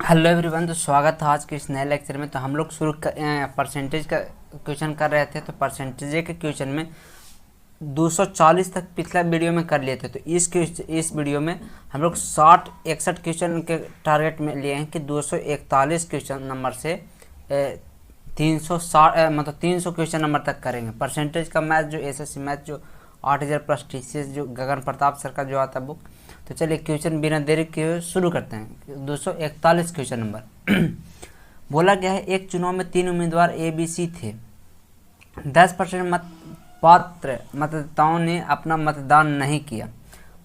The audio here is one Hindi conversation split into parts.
हेलो एवरीवन, तो स्वागत है आज के इस नए लेक्चर में। तो हम लोग शुरू परसेंटेज का क्वेश्चन कर रहे थे। तो परसेंटेज के क्वेश्चन में 240 तक पिछला वीडियो में कर लिए थे। तो इस वीडियो में हम लोग 61 क्वेश्चन के टारगेट में लिए हैं कि 241 क्वेश्चन नंबर से 360 मतलब 300 क्वेश्चन नंबर तक करेंगे। परसेंटेज का मैथ जो एसएससी मैथ जो 8000 प्लस टीसीएस जो गगन प्रताप सर का जो आता बुक। तो चलिए क्वेश्चन बिना देरी के शुरू करते हैं। 241 क्वेश्चन नंबर बोला गया है, एक चुनाव में 3 उम्मीदवार ABC थे। 10% पात्र मतदाताओं ने अपना मतदान नहीं किया।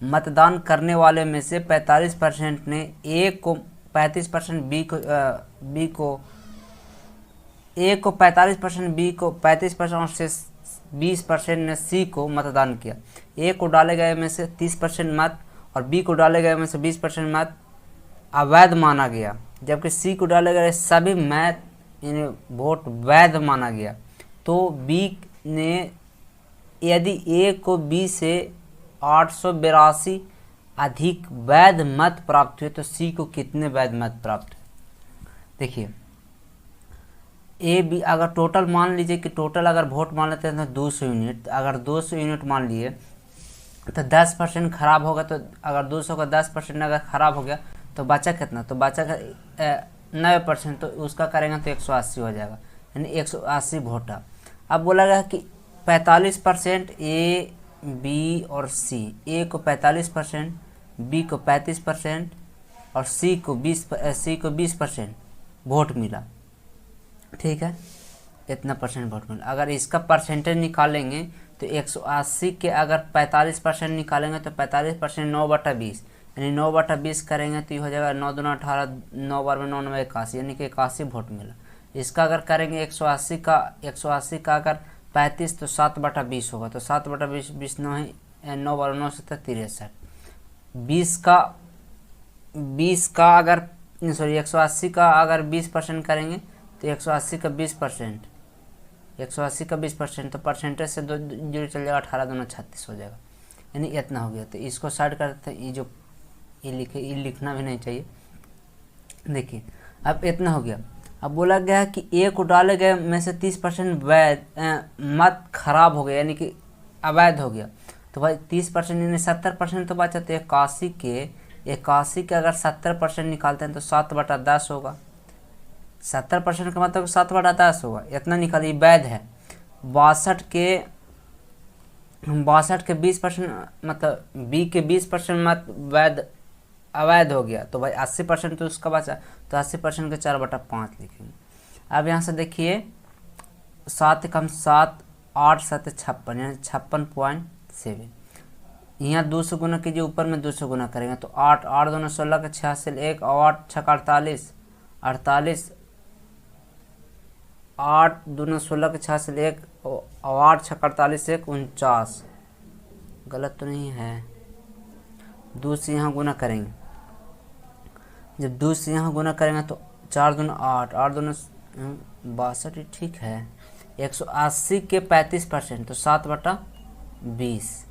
मतदान करने वाले में से 45% ने A को 35%, B को A को 45%, B को 35% और से 20% ने C को मतदान किया। A को डाले गए में से 30% मत और B को डाले गए में से 20% मत अवैध माना गया, जबकि C को डाले गए सभी मत यानी वोट वैध माना गया। तो B ने यदि A को B से 882 अधिक वैध मत प्राप्त हुए तो C को कितने वैध मत प्राप्त हुए। देखिए B अगर टोटल मान लीजिए कि टोटल अगर वोट मान लेते हैं तो 200 यूनिट, अगर 200 यूनिट मान लिए तो 10% खराब होगा। तो अगर 200 का 10% अगर खराब हो गया तो बचा कितना, तो बचा 90%, तो उसका करेंगे तो 180 हो जाएगा, यानी 180 वोटा। अब बोला गया कि 45% A, B और C, A को 45%, B को 35% और C को 20% वोट मिला। ठीक है, इतना परसेंट वोट मिला। अगर इसका परसेंटेज निकालेंगे तो 180 के अगर 45% निकालेंगे तो 45% 9/20, यानी 9/20 करेंगे तो ये हो जाएगा 9 दूना 18, 9 बार में 9 9 81, यानी कि 81 वोट मिला। इसका अगर करेंगे 180 का अगर 35 तो 7/20 होगा, तो 7/20 20 9 है, 9 बार 9 7 63। 20 का अगर 180 का अगर 20% करेंगे तो 180 का 20%, 180 का 20%, तो परसेंटेज से 2 जीरो चल जाएगा, 18 दूना 36 हो जाएगा, यानी इतना हो गया। तो इसको साइड करते हैं, ये लिखना भी नहीं चाहिए। देखिए अब इतना हो गया। अब बोला गया है कि A को डाले गए में से 30% वैध मत खराब हो गया, यानी कि अवैध हो गया। तो भाई 30% यानी 70% तो बचा। तो 81 के अगर 70% निकालते हैं तो 7/10 होगा। 70% का मतलब 7/10 होगा, इतना निकालिए, वैध है। 62 के 20% मतलब B के 20% मत अवैध हो गया। तो भाई 80% तो उसका बचा, तो 80% के 4/5 लिखेंगे। अब यहाँ से देखिए 7 कम 7, 8 7 56, यानी 56.7। यहाँ 200 गुना कीजिए, ऊपर में 200 गुना करेंगे तो 8 8 दूना 16 के 86 1 और 8 6 48 8 दूना 16 के 86 1 और 8 6 48 1 49। गलत तो नहीं है। 2 से यहाँ गुना करेंगे, जब 2 से यहाँ गुना करेंगे तो 4 दूना 8 8 दूना 62, ठीक है। 180 के 35% तो 7/20,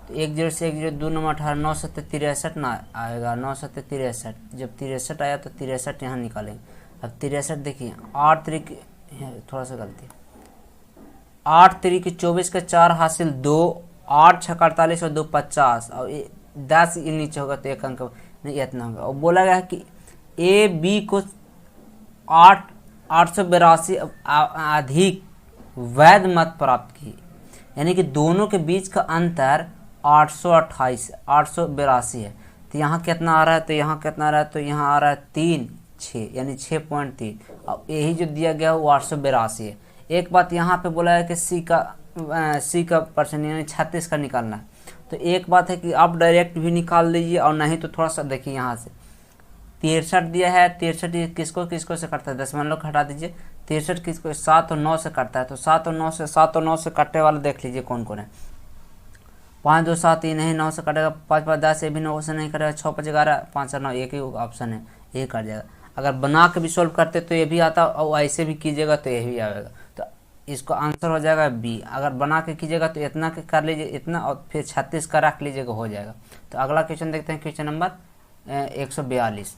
तो 1 0 से 1 0 2 9 18 9 7 63 ना आएगा, 9 7 63। जब 63 आया तो 63 यहाँ निकालेंगे। अब 63 देखिए 8 3 थोड़ा सा गलती, 8 3 की 24 का 4 हासिल 2, 8 6 48 और 2 50 और 10 नीचे होगा तो 1 अंक नहीं, इतना होगा। और बोला गया है कि A B को 882 अधिक वैध मत प्राप्त की, यानी कि दोनों के बीच का अंतर 882 है। तो यहाँ कितना आ रहा है, तो यहाँ कितना आ रहा है, तो यहाँ आ रहा है 3 6, यानी 6.3। अब यही जो दिया गया वो 882 है। एक बात यहाँ पे बोला है कि C का परसेंट यानी 36 का निकालना है। तो एक बात है कि आप डायरेक्ट भी निकाल लीजिए, और नहीं तो थोड़ा सा देखिए यहाँ से 63 दिया है। 63 किसको से कटता है, 10 हटा दीजिए। 63 किसको 7 और 9 से कटता है, तो 7 और 9 से कटने वाले देख लीजिए कौन कौन है। 5 2 7 ये नहीं, 9 से कटेगा। 5 5 10 ये भी 9 से नहीं कटेगा। 6 5 11 5 4 9, एक ही ऑप्शन है, ये कट जाएगा। अगर बना के भी सोल्व करते तो ये भी आता, और ऐसे भी कीजिएगा तो ये भी आएगा। तो इसको आंसर हो जाएगा B। अगर बना के कीजिएगा तो इतना के कर लीजिए, इतना और फिर 36 का रख लीजिएगा, हो जाएगा। तो अगला क्वेश्चन देखते हैं, क्वेश्चन नंबर 142।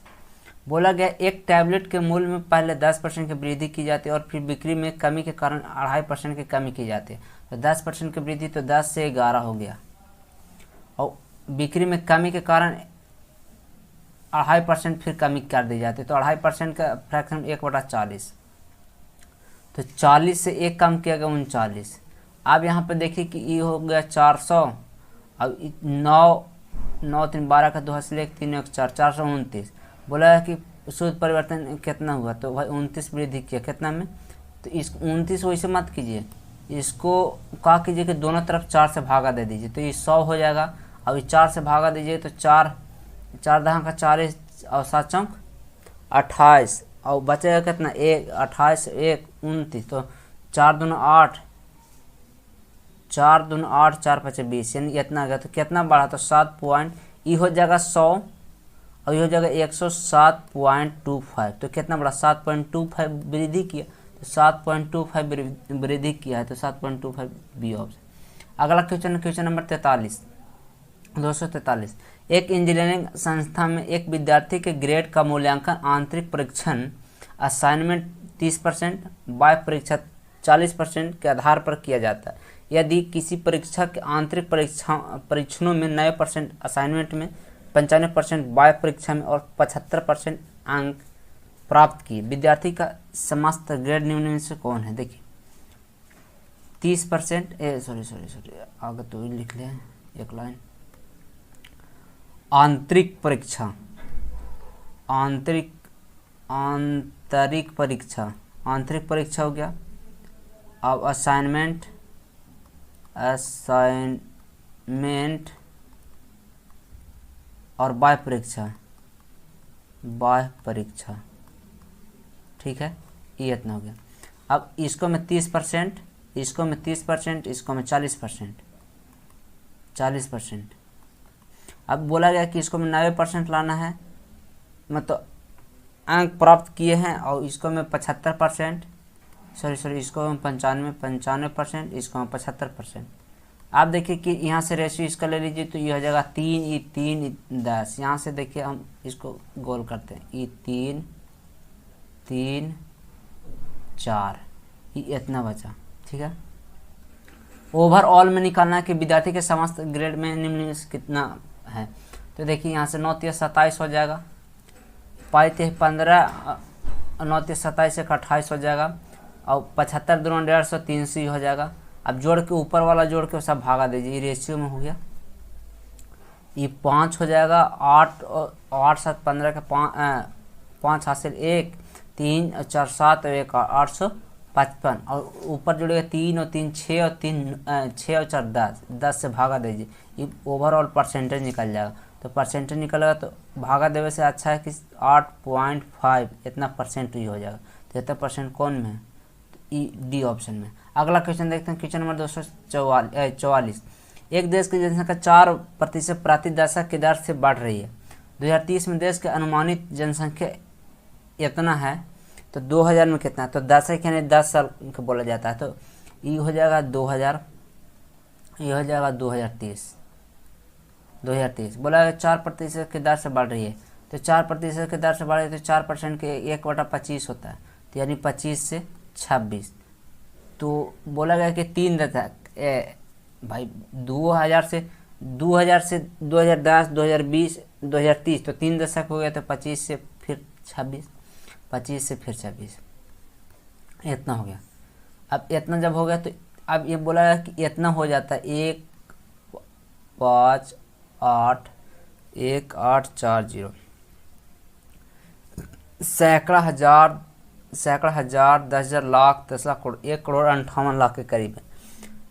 बोला गया एक टैबलेट के मूल्य में पहले 10% की वृद्धि की जाती है और फिर बिक्री में कमी के कारण 2.5% की कमी की जाती है। तो 10% की वृद्धि तो 10 से 11 हो गया, और बिक्री में कमी के कारण 2.5% फिर कमी कर दी जाती है। तो 2.5% का फ्रैक्शन 1/40, तो 40 से 1 कम किया गया 39। अब यहाँ पे देखिए कि ये हो गया 400, अब 9 3 12 का 2 हाथ से लेकर 3 1 4 429। बोला है कि शुद्ध परिवर्तन कितना हुआ, तो भाई 29 वृद्धि किया कितना में, तो इस 29 वैसे मत कीजिए, इसको क्या कीजिए कि दोनों तरफ 4 से भागा दे दीजिए, तो ये 100 हो जाएगा। अब ये 4 से भागा दीजिए तो 4 4 दहा का 40 और 7 चौक 28, और बचेगा कितना 1 28 1 29, तो 4 दूना 8 4 दूना 8 4 5 20, यानी इतना आ गया। तो कितना बढ़ा, तो 7 पॉइंट, ये हो जाएगा 100 और ये हो जाएगा 107.25। तो कितना बढ़ा 7.25 वृद्धि किया, तो 7.25 वृद्धि किया है, तो 7.25 बी ऑप्शन। अगला क्वेश्चन नंबर 43 243। एक इंजीनियरिंग संस्था में एक विद्यार्थी के ग्रेड का मूल्यांकन आंतरिक परीक्षण असाइनमेंट 30%, बाह्य परीक्षा 40% के आधार पर किया जाता है। यदि किसी परीक्षा के आंतरिक परीक्षणों में 90% असाइनमेंट में, 95% बाह्य परीक्षा में और 75% अंक प्राप्त किए, विद्यार्थी का समस्त ग्रेड निम्न में से कौन है। देखिए 30%, सॉरी आगे तो लिख लिया एक लाइन, आंतरिक परीक्षा, आंतरिक परीक्षा हो गया। अब असाइनमेंट और बाह्य परीक्षा, ठीक है, ये इतना हो गया। अब इसको में 30%, इसको में 30%, इसको में 40%। अब बोला गया कि इसको में 90% लाना है, मतलब अंक प्राप्त किए हैं, और इसको में 75%, इसको में 95%, इसको में 75%। आप देखिए कि यहाँ से रेशियो इसका ले लीजिए, तो ये हो जाएगा 3 10। यहाँ से देखिए हम इसको गोल करते हैं, ये 3 4, ये इतना बचा, ठीक है। ओवरऑल में निकालना है कि विद्यार्थी के समस्त ग्रेड में निम्न में कितना है। तो देखिए यहाँ से 9 3 27 हो जाएगा, 5 3 15, 9 3 27 1 28 हो जाएगा, और 75 दूना 150 300 हो जाएगा। अब जोड़ के ऊपर वाला जोड़ के सब भागा दीजिए, ये रेशियो में हो गया, ये 5 हो जाएगा, 8 7 15 का 5 हासिल 1 3 और 4 7 और 1 855, और ऊपर जुड़ेगा 3 और 3 6 और 6 और 4 10 से भागा दीजिए, ये ओवरऑल परसेंटेज निकल जाएगा। तो परसेंटेज निकलेगा, तो भागा देवे से अच्छा है कि 8.5 इतना परसेंट ही हो जाएगा। तो इतना परसेंट कौन में है, डी ऑप्शन में। अगला क्वेश्चन देखते हैं, क्वेश्चन नंबर 244। एक देश की जनसंख्या 4% प्रति दशक की दर से बढ़ रही है। 2030 में देश की अनुमानित जनसंख्या इतना है, तो 2000 में कितना है, तो दशक यानी 10 साल का बोला जाता है। तो ये हो जाएगा 2000, ये हो जाएगा 2030 बोला 4% की दर से बढ़ रही है। तो 4% की दर से बढ़ रही है, तो 4% के 1/25 होता है, तो यानी 25 से 26। तो बोला गया कि 3 दशक, भाई 2000 से 2010 2020 2030, तो 3 दशक हो गया, तो 25 से फिर 26, 25 से फिर 26, इतना हो गया। अब इतना जब हो गया, तो अब ये बोला गया कि इतना हो जाता है 1 5 8 1 8 4 0, सैकड़ा हजार 10,000 लाख 10 लाख करोड़ 1,58,00,000 के करीब है।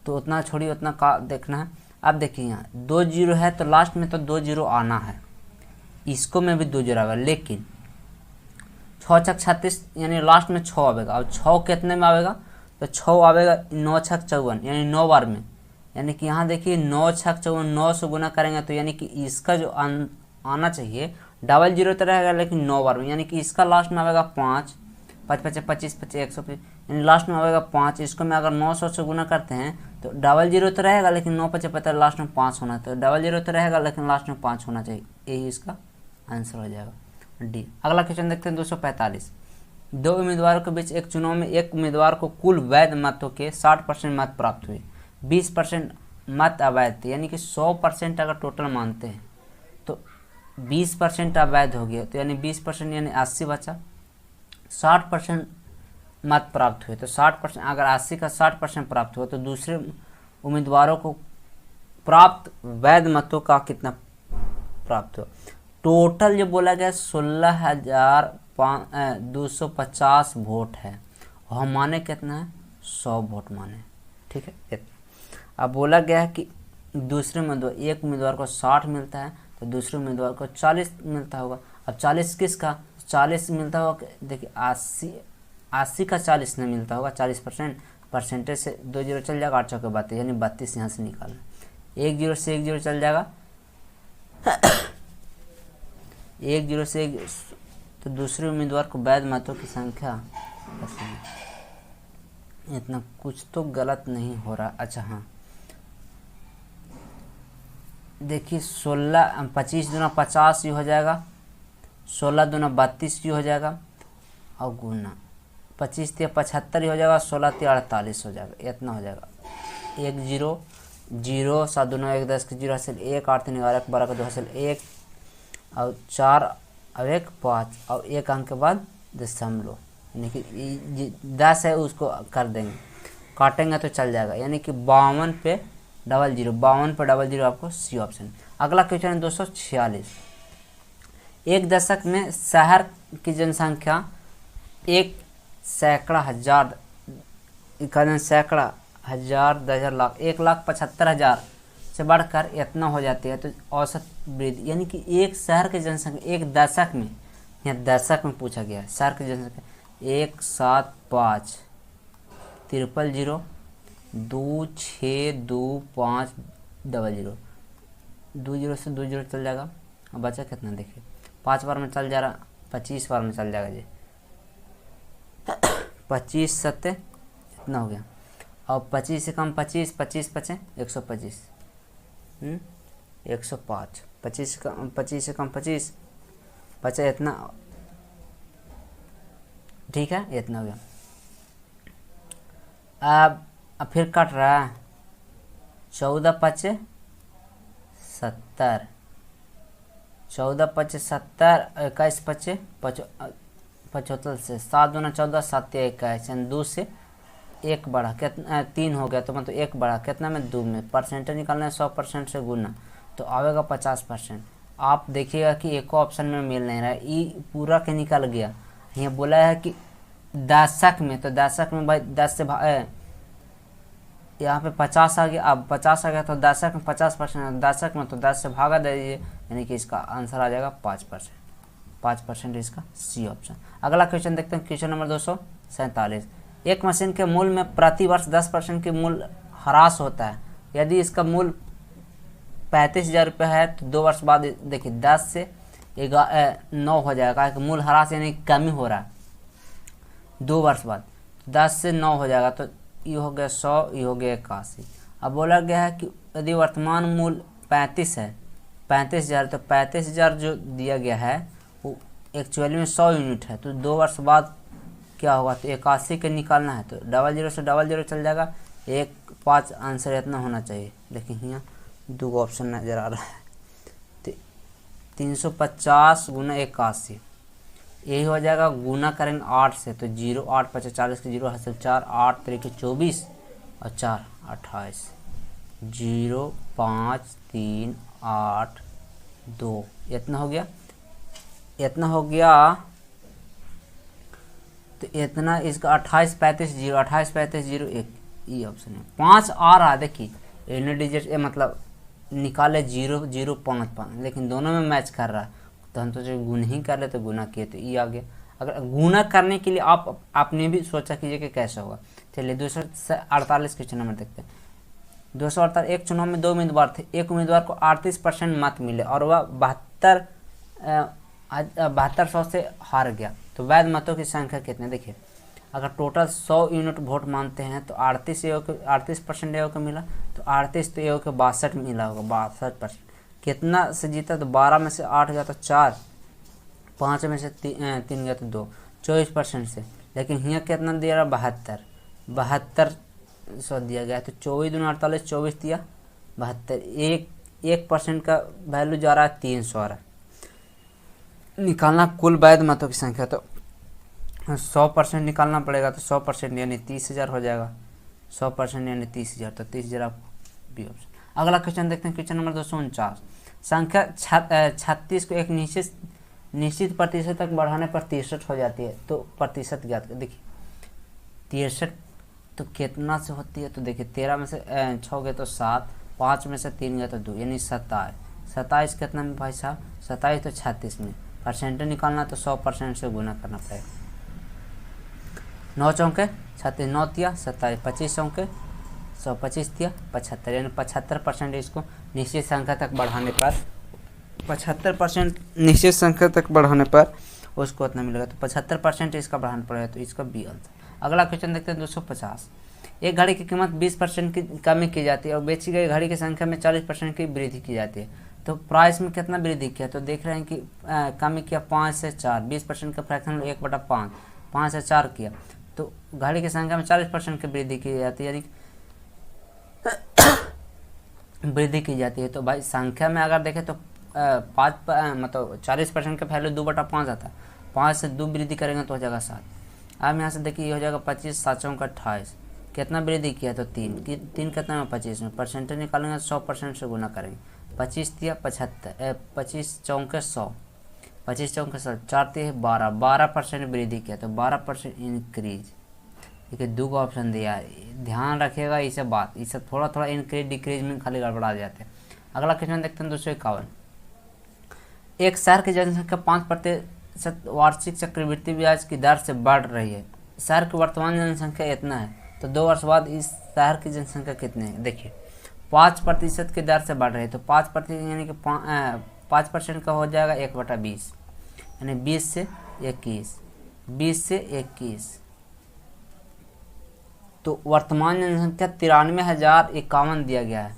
तो उतना छोड़िए, उतना का देखना है। अब देखिए यहाँ 2 जीरो है, तो लास्ट में तो 2 जीरो आना है, इसको में भी 2 जीरो आएगा, लेकिन 6 छक 36 यानी लास्ट में 6 आएगा। अब 6 कितने में आएगा, तो 6 आएगा 9 छक 54 यानी 9 बार में, यानी कि यहाँ देखिए 9 छक 54 9 से गुना करेंगे, तो यानी कि इसका जो आना चाहिए डबल जीरो तो रहेगा, लेकिन 9 बार में, यानी कि इसका लास्ट में आएगा 5 5 5 25 25 125, यानी लास्ट में आएगा 5। इसको में अगर 900 से गुना करते हैं तो डबल जीरो तो रहेगा, लेकिन 9 5 50 लास्ट में 5 होना, तो डबल जीरो तो रहेगा लेकिन लास्ट में 5 होना चाहिए, यही इसका आंसर हो जाएगा। डी। अगला क्वेश्चन देखते हैं 245। दो उम्मीदवारों के बीच एक चुनाव में एक उम्मीदवार को कुल वैध मतों के 60% मत प्राप्त हुए, 20% मत अवैध थे, यानी कि 100% अगर टोटल मानते हैं तो 20% अवैध हो गया, तो यानी 20% यानी 80 बचा। 60% मत प्राप्त हुए, तो 60% अगर 80 का 60% प्राप्त हुआ तो दूसरे उम्मीदवारों को प्राप्त वैध मतों का कितना प्राप्त हुआ। टोटल जो बोला गया 16,250 वोट है, और हम माने कितना है 100 वोट माने, ठीक है। अब बोला गया है कि दूसरे उम्मीदवार, एक उम्मीदवार को 60 मिलता है तो दूसरे उम्मीदवार को 40 मिलता होगा। अब 40 किसका, 40 मिलता होगा, देखिए 80 का 40 नहीं मिलता होगा, 40% परसेंटेज से 2 जीरो चल जाएगा, 8 चौके 32 यानी 32 यहाँ से निकालना, 1 जीरो से 1 जीरो चल जाएगा, 1 जीरो से 1, तो दूसरे उम्मीदवार को वैध मतों की संख्या, इतना कुछ तो गलत नहीं हो रहा। अच्छा हाँ, देखिए 25 दूना 50 ही हो जाएगा, 16 दूना 32 ही हो जाएगा, और गुना 25 तिया 75 ही हो जाएगा, 16 तिया 48 हो जाएगा, इतना हो जाएगा। 1 जीरो जीरो, 7 दूना 1 10 के जीरो हासिल 1, 8 3 11 12 का 2 हासिल 1, और 4 और 1 5, और 1 अंक के बाद दशमलव, यानी कि 10 है उसको कर देंगे, काटेंगे तो चल जाएगा, यानी कि 52 पे डबल जीरो, 52 पे डबल जीरो आपको सी ऑप्शन। अगला क्वेश्चन है 246। एक दशक में शहर की जनसंख्या 1 सैकड़ा हजार, सैकड़ा हजार 10,000 लाख 1,75,000 से बढ़कर इतना हो जाती है, तो औसत वृद्धि, यानी कि एक शहर की जनसंख्या एक दशक में, यहाँ दशक में पूछा गया है, शहर की जनसंख्या 175 000 2625 00, 2 जीरो से 2 जीरो चल जाएगा, अब बचा कितना देखिए, 5 बार में चल जा रहा, 25 बार में चल जाएगा जी, 25 सत्ते इतना हो गया, और 25 से कम 25, 25 बचे 125, 105, 25 से कम 25 बचा इतना, ठीक है, इतना हो गया। अब फिर कट रहा है, 14 5 70, 14 5 70, 21 5 75 से 7 दूना 14, 7 21, 2 से 1 बढ़ा, कितना 3 हो गया, तो मतलब 1 बढ़ा कितना में 2 में, परसेंटेज निकालना है 100% से गुना, तो आवेगा 50%। आप देखिएगा कि एक ऑप्शन में मिल नहीं रहा है, ई पूरा के निकल गया, यहाँ बोला है कि दशक में, तो दशक में भाई 10 से यहाँ पे 50 आ गया, अब 50 आ गया तो दशक में 50%, दशक में तो 10 से भागा दे दीजिए, यानी कि इसका आंसर आ जाएगा 5%, 5% इसका सी ऑप्शन। अगला क्वेश्चन देखते हैं, क्वेश्चन नंबर 247। एक मशीन के मूल्य में प्रति वर्ष 10% की मूल्य ह्रास होता है, यदि इसका मूल्य 35,000 रुपये है तो 2 वर्ष बाद देखिए 10 से 9 हो जाएगा, मूल्य ह्रास यानी कमी हो रहा है, 2 वर्ष बाद 10 से 9 हो जाएगा, तो ये हो गया 100, ये हो गया 81। अब बोला गया है कि यदि वर्तमान मूल्य 35 है, 35,000, तो 35,000 जो दिया गया है वो एक्चुअली में 100 यूनिट है, तो 2 वर्ष बाद क्या होगा, तो 81 के निकालना है, तो 00 से 00 चल जाएगा, 1 5 आंसर इतना होना चाहिए। देखिए यहाँ 2 ऑप्शन नज़र आ रहा है, 350 गुना 81, यही हो जाएगा, गुना करेंगे 8 से, तो 0 8 5 40 के 0 हासिल 4, 8 3 के 24 और 4 28, 0 5 3 8 2, इतना हो गया, इतना हो गया, तो इतना इसका 28 35 0, 28 35 0 1, ये ऑप्शन है। 5 आ रहा है, देखिए यूनिट डिजिट मतलब निकाले 0 0 5 5, लेकिन दोनों में मैच कर रहा है, तो हम सोचे गुना ही कर ले, तो गुना किए तो ये आ गया। अगर गुना करने के लिए आपने भी सोचा कीजिए कि कैसे होगा। चलिए 248 क्वेश्चन नंबर देखते हैं। 248, एक चुनाव में 2 उम्मीदवार थे, एक उम्मीदवार को 38% मत मिले और वह 7200 से हार गया, तो वैध मतों की संख्या कितने, देखिए अगर टोटल 100 यूनिट वोट मानते हैं तो 38% एओ को मिला, तो 38 तो एओ को 62 मिला होगा, 62%। कितना से जीता, तो 12 में से 8 गया तो 4, 5 में से 3 गया तो 2, 24% से। लेकिन यहाँ कितना दिया रहा, 7200 दिया गया। तो 24 दूनी 48, 24 दिया 72, 1% का वैल्यू जा रहा है 300 आ रहा है। निकालना कुल वैध मतों की संख्या, तो 100% निकालना पड़ेगा। तो 100% यानी 30,000 हो जाएगा। 100% यानी 30,000, तो 30,000 आपको बी ऑप्शन। अगला क्वेश्चन देखते हैं, क्वेश्चन नंबर 249। संख्या 36 को एक निश्चित प्रतिशत तक बढ़ाने पर 63 हो जाती है, तो प्रतिशत ज्ञात कर। देखिए 63 तो कितना से होती है, तो देखिए 13 में से 6 गए तो 7, 5 में से 3 गए तो 2, यानी 27। 27 कितना में भाई साहब, 27 तो 36 में। परसेंटेज निकालना तो 100% से गुना करना पड़ेगा। 9 चौके 36, 9 दिया 27, 25 चौके 125 दिया 75, यानी 75% इसको निश्चित संख्या तक बढ़ाने पर 75% निश्चित संख्या तक बढ़ाने पर उसको उतना मिलेगा। तो 75% इसका बढ़ाना पड़ेगा, तो इसका बी आंसर। अगला क्वेश्चन देखते हैं 250। एक घड़ी की कीमत 20% की कमी की जाती है और बेची गई घड़ी की संख्या में 40% की वृद्धि की जाती है। तो प्राइस में कितना वृद्धि किया, तो देख रहे हैं कि कमी किया 5 से 4, 20% का फ्रैक्शन 1/5, 5 से 4 किया। तो घड़ी की संख्या में 40% की वृद्धि की जाती है, यानी वृद्धि की जाती है। तो भाई संख्या में अगर देखें तो 5 मतलब 40% का वैल्यू 2/5 आता है। 5 से 2 वृद्धि करेंगे तो हो जाएगा 7। अब यहाँ से देखिए ये हो जाएगा 25, 7 चौका 28। कितना वृद्धि किया, तो 3 कितना में 25 में। परसेंटेज निकालेंगे 100% से गुना करेंगे। 25 दिया 75, 25 चौके 100, 25 चौके 100, 4 दिए 12, 12% वृद्धि किया, तो 12% इंक्रीज। देखिए 2 का ऑप्शन दिया है, ध्यान रखिएगा इसे बात, इसे थोड़ा थोड़ा इंक्रीज डिक्रीज में खाली गड़बड़ा जाते हैं। अगला क्वेश्चन देखते हैं 251। एक शहर की जनसंख्या 5% वार्षिक चक्रवृद्धि ब्याज की दर से बढ़ रही है। शहर की वर्तमान जनसंख्या इतना है, तो 2 वर्ष बाद इस शहर की जनसंख्या कितनी है। देखिए 5% की दर से बढ़ रही है, तो 5% यानी कि 5% का हो जाएगा 1/20, यानी 20 से 21, 20 से 21। तो वर्तमान जनसंख्या 93,051 दिया गया है,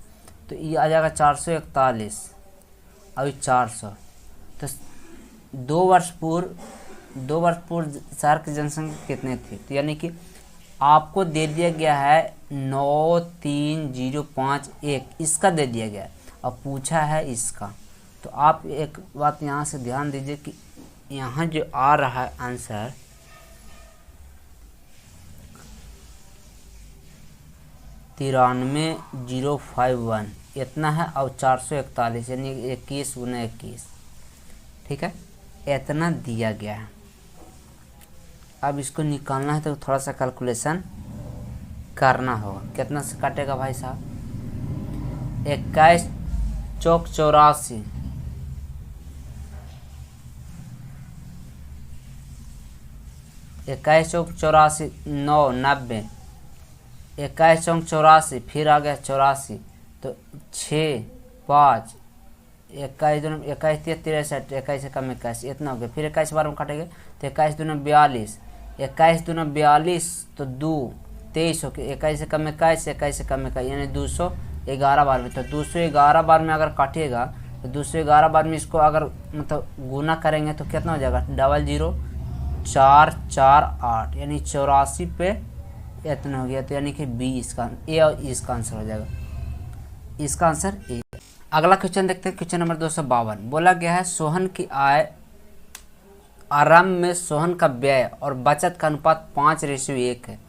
तो ये आ जाएगा 441, अभी 400। तो 2 वर्ष पूर्व शहर की जनसंख्या कितनी थी, तो यानी कि आपको दे दिया गया है 93051, इसका दे दिया गया है, अब पूछा है इसका। तो आप एक बात यहाँ से ध्यान दीजिए कि यहाँ जो आ रहा है आंसर 93,051 इतना है, और 441 यानी 21 गुना 21, ठीक है, इतना दिया गया है। अब इसको निकालना है तो थोड़ा सा कैलकुलेशन करना होगा। कितना से काटेगा भाई साहब, 21 चौक 84, 21 चौक 84, 9 90, 21 चौक 84, फिर आ गया 84, तो 6 5 21 दूनी 21 63, 21 से कम 21, इतना हो गया। फिर 21 बार में काटेंगे तो 21 दूनी 42, 21 दूनी 42, तो 2 23 हो गया। 21 से कम 21, 21 से कम 21, यानी 211 बार में। तो 211 बार में अगर काटिएगा तो 211 बार में इसको अगर मतलब गुना करेंगे तो कितना हो जाएगा, 00448, यानी 84 पे इतना हो गया। तो यानी कि बी इसका ए और इसका आंसर हो जाएगा, इसका आंसर ए। अगला क्वेश्चन देखते हैं, क्वेश्चन नंबर 252। बोला गया है सोहन की आय आरंभ में सोहन का व्यय और बचत का अनुपात 5:1 है।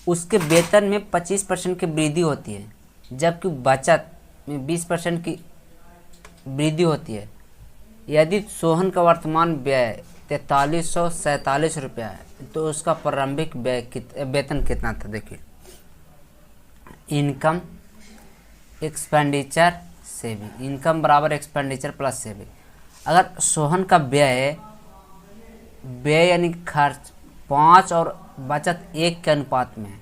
उसके वेतन में 25% की वृद्धि होती है, जबकि बचत में 20% की वृद्धि होती है। यदि सोहन का वर्तमान व्यय 4347 रुपया है, तो उसका प्रारंभिक वेतन कितना था। देखिए इनकम एक्सपेंडिचर सेविंग, इनकम बराबर एक्सपेंडिचर प्लस सेविंग। अगर सोहन का व्यय यानी खर्च 5 और बचत 1 के अनुपात में है,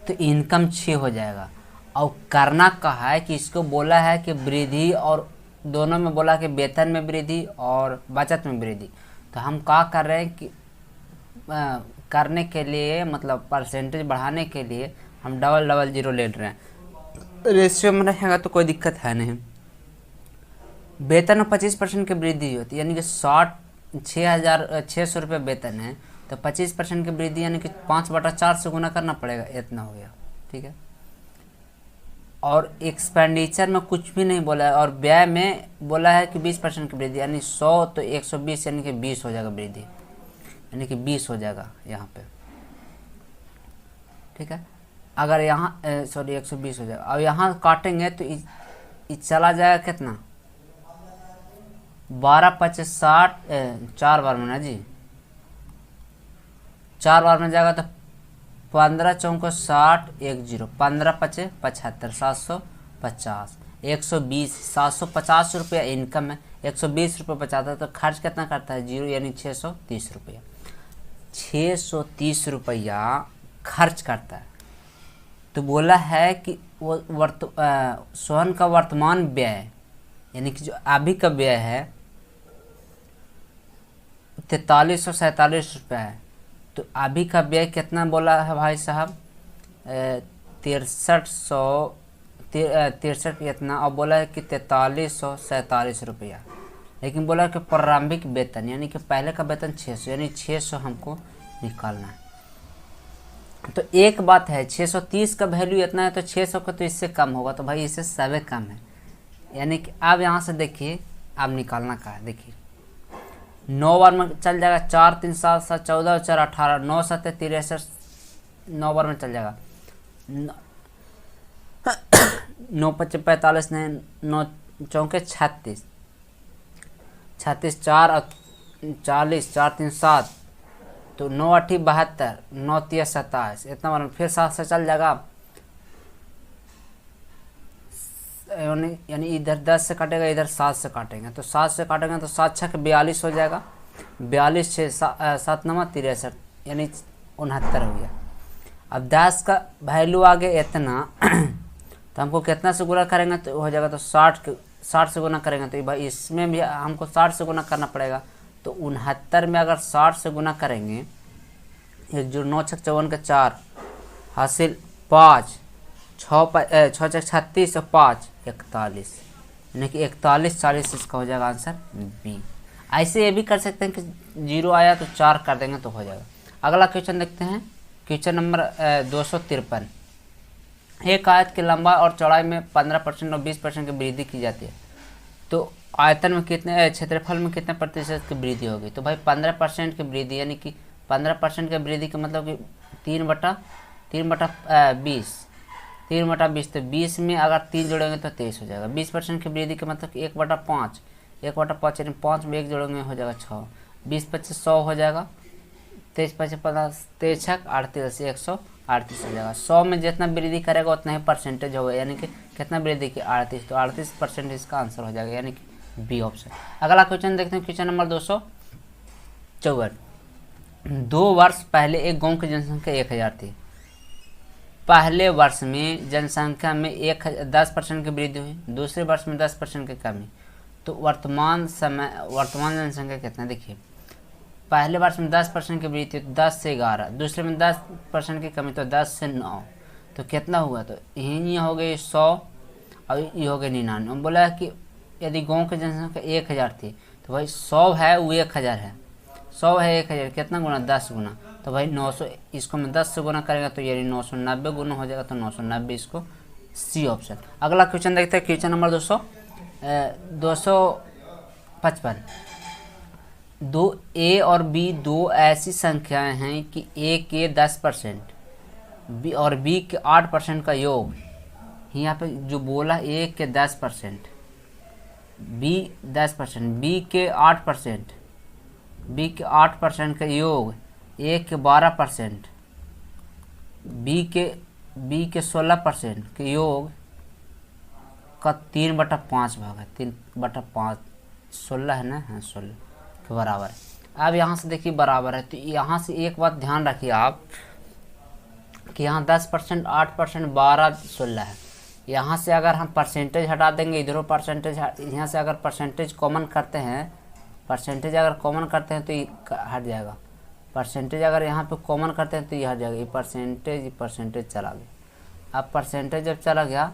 तो इनकम 6 हो जाएगा। और करना कहा है कि इसको बोला है कि वृद्धि, और दोनों में बोला कि वेतन में वृद्धि और बचत में वृद्धि। तो हम क्या कर रहे हैं कि करने के लिए मतलब परसेंटेज बढ़ाने के लिए हम डबल 0 ले रहे हैं। रेशियो में रहेगा तो कोई दिक्कत है नहीं। वेतन में 25% की वृद्धि होती है, यानी कि 60 6,600 रुपये वेतन है तो 25% की वृद्धि यानी कि 5/4 से गुना करना पड़ेगा, इतना हो गया। ठीक है, और एक्सपेंडिचर में कुछ भी नहीं बोला है, और व्यय में बोला है कि 20% की वृद्धि यानी 100 तो 120 यानी कि 20 हो जाएगा वृद्धि, यानी कि 20 हो जाएगा यहाँ पे। ठीक है, अगर यहाँ 120 हो जाएगा। अब यहाँ काटेंगे तो चला जाएगा कितना, 12×5 = 60, 4 बार में ना जी, 4 बार में जाएगा तो 15×4 = 60, 10, 15×5 = 75, 750, 120, 750 रुपया इनकम है, 120 रुपये बचाता है तो खर्च कितना करता है, 0 यानी 630 रुपया। 630 रुपया खर्च करता है। तो बोला है कि वो सोहन का वर्तमान व्यय यानी कि जो अभी का व्यय है 4347 रुपया है। तो अभी का व्यय कितना बोला है भाई साहब, 63 इतना, और बोला है कि 4347 रुपया। लेकिन बोला कि प्रारंभिक वेतन यानी कि पहले का वेतन 600 यानी 600 हमको निकालना है। तो एक बात है, 630 का वैल्यू इतना है तो 600 का तो इससे कम होगा, तो भाई इससे सवे कम है। यानी कि अब यहाँ से देखिए अब निकालना का है, देखिए 9 बार में चल जाएगा, 4 3 7 7 14 4 18, 9 7 63, 9 बार में चल जाएगा, 9 5 45, 9 4 36, 36 4 40, 4 3 7, तो 9 8 72, 9 3 27, इतना बार में फिर 7 से चल जाएगा, यानी इधर 10 से काटेगा, इधर 7 से काटेंगे, तो 7 से काटेंगे तो 7 6 42 हो जाएगा, 42 6 7 9 63 यानी 69 हो गया। अब 10 का वैल्यू आ गया इतना तो हमको कितना से गुना करेंगे तो हो जाएगा, तो 60 से गुना करेंगे तो भाई इसमें भी हमको 60 से गुना करना पड़ेगा। तो 69 में अगर 60 से गुना करेंगे, 1 जो 9 6 54 का 4 हासिल 5, 6 6 36 और 5 41, यानी कि 41 40 इसका हो जाएगा आंसर बी। ऐसे ये भी कर सकते हैं कि 0 आया तो 4 कर देंगे तो हो जाएगा। अगला क्वेश्चन देखते हैं, क्वेश्चन नंबर 253। एक आयत की लंबाई और चौड़ाई में 15% और 20% की वृद्धि की जाती है, तो आयतन में कितने, क्षेत्रफल में कितने प्रतिशत की वृद्धि होगी। तो भाई 15% की वृद्धि यानी कि 15% की वृद्धि का मतलब कि 3/20, तो 20 में अगर 3 जोड़ेंगे तो 23 हो जाएगा। 20% की वृद्धि का मतलब कि 1/5 यानी 5 में 1 जोड़ेंगे हो जाएगा 6, 20 25 100 हो जाएगा, 23 25 50 23 6 38 138 हो जाएगा। 100 में जितना वृद्धि करेगा उतना ही परसेंटेज होगा, यानी कि कितना वृद्धि की 38, तो 38% इसका आंसर हो जाएगा, यानी कि बी ऑप्शन। अगला क्वेश्चन देखते हैं, क्वेश्चन नंबर 254। 2 वर्ष पहले एक गांव की जनसंख्या 1000 थी। पहले वर्ष में जनसंख्या में 10% की वृद्धि हुई, दूसरे वर्ष में 10% की कमी, तो वर्तमान जनसंख्या कितना। देखिए पहले वर्ष में 10% की वृद्धि तो 10 से 11, दूसरे में 10% की कमी तो 10 से 9, तो कितना हुआ, तो यही हो गई 100 और ये हो गए 99। बोला है कि यदि गाँव की जनसंख्या 1000 थी तो भाई 100 है वो 1000 है, 100 है 1000, कितना गुना, 10 गुना, तो भाई 900, इसको मैं 10 से गुना करेंगे तो यानी 990 गुना हो जाएगा, तो 990 इसको सी ऑप्शन। अगला क्वेश्चन देखते हैं, क्वेश्चन नंबर 255। दो ए और बी दो ऐसी संख्याएं हैं कि ए के 10% बी और बी के 8% का योग, यहाँ पे जो बोला ए के 10%, बी 10%, बी के 8%, बी के 8% का योग, ए के 12%, बी के 16% के योग का 3/5 भाग है, 3/5, 16 है ना, हाँ 16 के बराबर है। अब यहाँ से देखिए बराबर है, तो यहाँ से एक बात ध्यान रखिए आप कि यहाँ 10%, 8%, 12, 16 है। यहाँ से अगर हम परसेंटेज हटा देंगे, इधरों परसेंटेज, यहाँ से अगर परसेंटेज कॉमन करते हैं, परसेंटेज अगर कॉमन करते हैं तो ये हट जाएगा, परसेंटेज अगर यहाँ पे कॉमन करते हैं तो ये हट जाएगा, ये परसेंटेज चला गया। अब परसेंटेज जब चला गया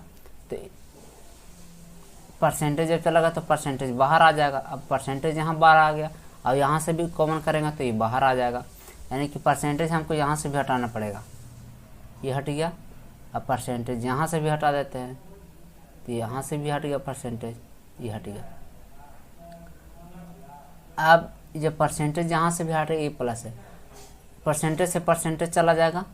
तो परसेंटेज बाहर आ जाएगा। अब परसेंटेज यहाँ बाहर आ गया, और यहाँ से भी कॉमन करेंगे तो ये बाहर आ जाएगा, यानी कि परसेंटेज हमको यहाँ से भी हटाना पड़ेगा। ये हट गया। अब परसेंटेज यहाँ से भी हटा देते हैं तो यहाँ से भी हट गया परसेंटेज, ये हट गया। अब जब परसेंटेज यहाँ से भी हट गया, ये प्लस है, परसेंटेज से परसेंटेज चला जाएगा।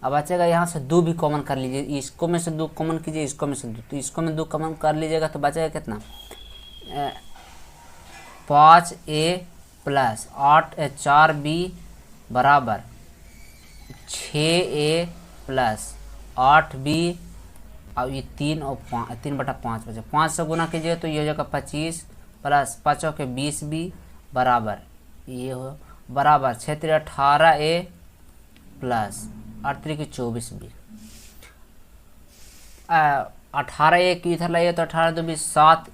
अब बचेगा यहाँ से 2 भी कॉमन कर लीजिए, इसको में से 2 कॉमन कीजिए, इसको में से 2, तो इसको में 2 कॉमन कर लीजिएगा तो बचेगा कितना, 5a प्लस 4b बराबर 6a प्लस 8b, और ये 3/5 बचे। 5 से गुना कीजिए तो ये हो जाएगा 25 प्लस 5 के 20b बराबर, ये हो बराबर 6 18a प्लस 8 की 24b। 18a की इधर लाइए तो 18 2 20 7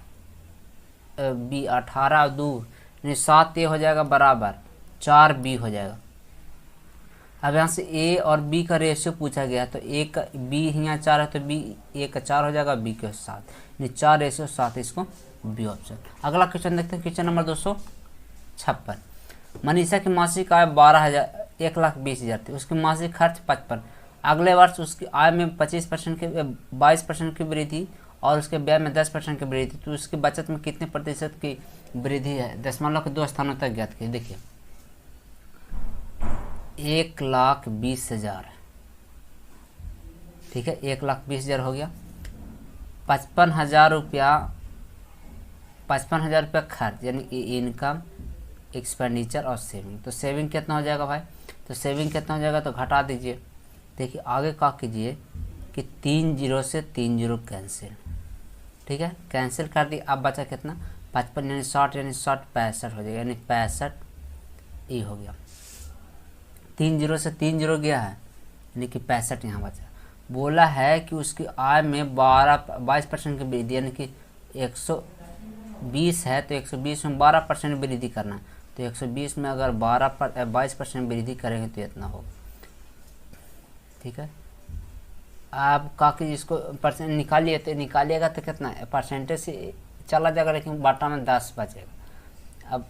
b 18 2 यानी 7a हो जाएगा बराबर 4b हो जाएगा। अब यहाँ से a और b का रेशियो पूछा गया तो a का b यहाँ 4 है तो b a का 4 हो जाएगा, b का 7, यानी 4:7, इसको बी ऑप्शन। अगला क्वेश्चन देखते हैं, क्वेश्चन नंबर 256। मनीषा की मासिक आय 1,20,000 थी, उसकी मासिक खर्च 55। अगले वर्ष उसकी आय में 22% की वृद्धि और उसके व्यय में 10% की वृद्धि, तो उसकी बचत में कितने प्रतिशत की वृद्धि है? दशमलव के 2 स्थानों तक ज्ञात कीजिए। देखिए 1,20,000, ठीक है, 1,20,000 हो गया। 55,000 रुपया, 55,000 रुपया खर्च, यानी इनकम, एक्सपेंडिचर और सेविंग। तो सेविंग कितना हो जाएगा भाई? तो सेविंग कितना हो जाएगा तो घटा दीजिए। देखिए आगे क्या कीजिए कि 3 0 से 3 0 कैंसिल, ठीक है, कैंसिल कर दी। अब बचा कितना? 55 यानी 60, यानी 60 65 हो जाएगा, यानी 65 ये हो गया। 3 0 से 3 0 गया है, यानी कि 65 यहाँ बचा। बोला है कि उसकी आय में 22% की वृद्धि, यानी कि 120 है तो 120 में 12% वृद्धि करना है, तो 120 में अगर 22% वृद्धि करेंगे तो इतना होगा, ठीक है। आप काकी इसको परसेंट निकालिए तो निकालिएगा तो कितना है, परसेंटेज से चला जाएगा लेकिन बाटा में 10 बचेगा। अब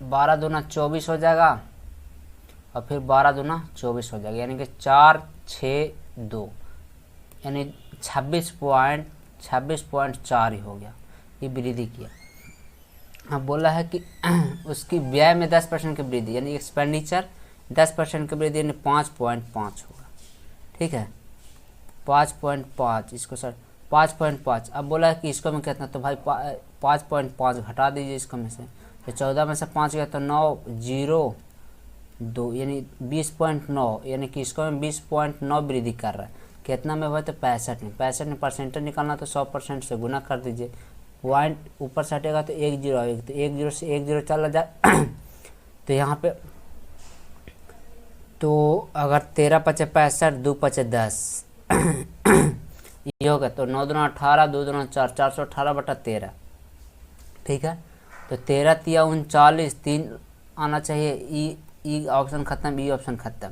12 दूना 24 हो जाएगा और फिर 12 दूना 24 हो जाएगा, यानी कि 4 6 2, यानी 26.4 ही हो गया, ये वृद्धि किया। अब बोला है कि उसकी व्यय में 10% की वृद्धि, यानी एक्सपेंडिचर 10% की वृद्धि, यानी 5.5 होगा, ठीक है, 5.5, इसको सर 5.5। अब बोला है कि इसको में कितना, तो भाई 5.5 घटा दीजिए इसको में से, तो 14 में से 5 गया तो 9 0 2, यानी 20.9, यानी कि इसको में 20.9 वृद्धि कर रहा है। कितना में हुआ तो 65 में, 65 में परसेंटेज निकालना तो 100% से गुना कर दीजिए, पॉइंट ऊपर से हटेगा तो 1 0 आएगा, तो 1 0 से 1 0 चला जाए तो यहाँ पे तो अगर 13 5 65 2 5 10 ये होगा, तो 9 दूना 18 2 दूना 4, 418/13, ठीक है। तो 13 तिया 39, 3 आना चाहिए, ई ऑप्शन खत्म, ई ऑप्शन खत्म।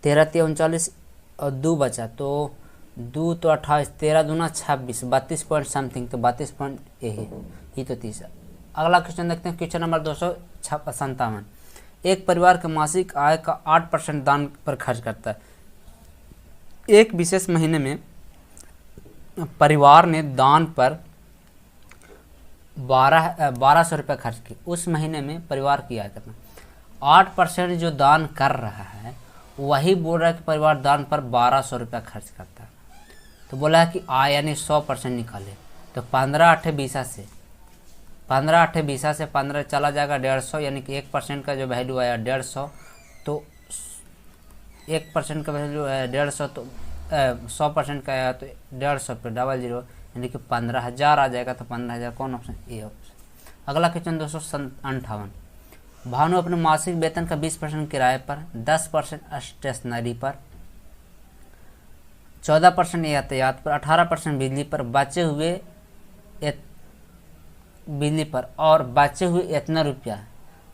13 तिया 39 और 2 बचा, तो 2 तो 28, 13 दूना 26, 32 पॉइंट समथिंग, तो 32 पॉइंट यही तो 30 है। अगला क्वेश्चन देखते हैं, क्वेश्चन नंबर 257। एक परिवार के मासिक आय का 8% दान पर खर्च करता है। एक विशेष महीने में परिवार ने दान पर 1200 रुपये खर्च किए। उस महीने में परिवार की आय कितना? 8% जो दान कर रहा है वही बोल रहा है कि परिवार दान पर 1200 रुपया खर्च करता है। तो बोला है कि आय यानी 100% निकाले, तो 15 8 20 से 15 8 20 से 15 चला जाएगा 150, यानी कि 1% का जो वैल्यू आया 150, तो 1% का वैल्यू है 150, तो 100% का आया तो 150 पे 00, यानी कि 15,000 आ जाएगा। तो 15,000 कौन ऑप्शन? A option. अगला क्वेश्चन 258। भानु अपने मासिक वेतन का 20% किराए पर, 10% स्टेशनरी पर, 14% यातायात पर, 18% बिजली पर, बिजली पर और बचे हुए इतना रुपया